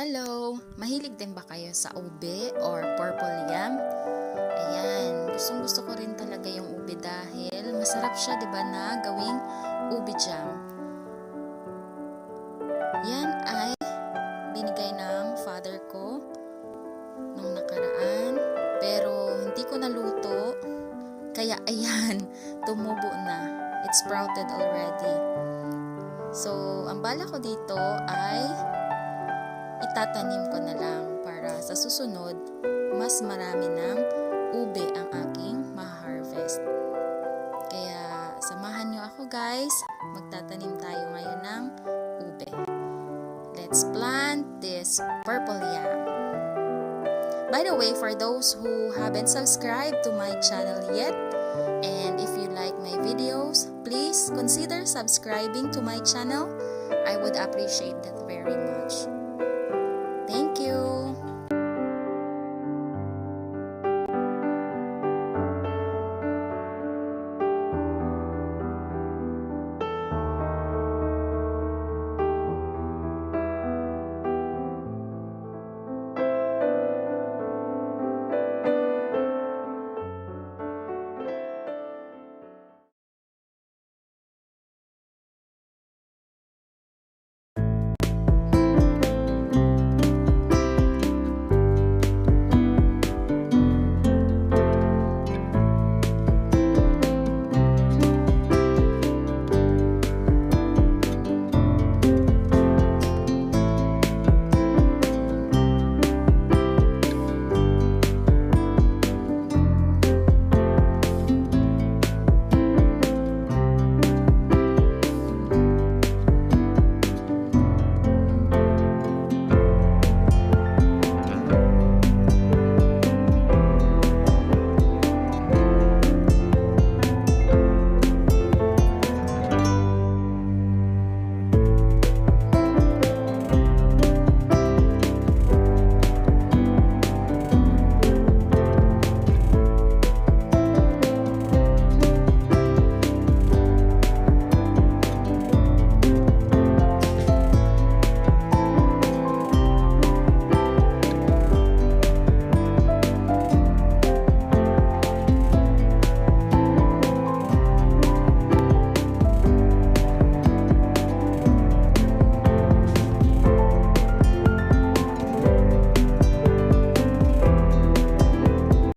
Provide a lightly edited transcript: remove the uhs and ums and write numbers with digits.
Hello! Mahilig din ba kayo sa ube or purple yam? Ayan, gustong-gusto ko rin talaga yung ube dahil masarap siya, 'di ba, na gawing ube jam. Yan ay binigay ng father ko nung nakaraan, pero hindi ko naluto. Kaya ayan, tumubo na. It's sprouted already. So, ang bala ko dito ay itatanim ko na lang para sa susunod, mas marami ng ube ang aking ma-harvest. Kaya samahan nyo ako guys, magtatanim tayo ngayon ng ube. Let's plant this purple yam. By the way, for those who haven't subscribed to my channel yet, and if you like my videos, please consider subscribing to my channel. I would appreciate that very much.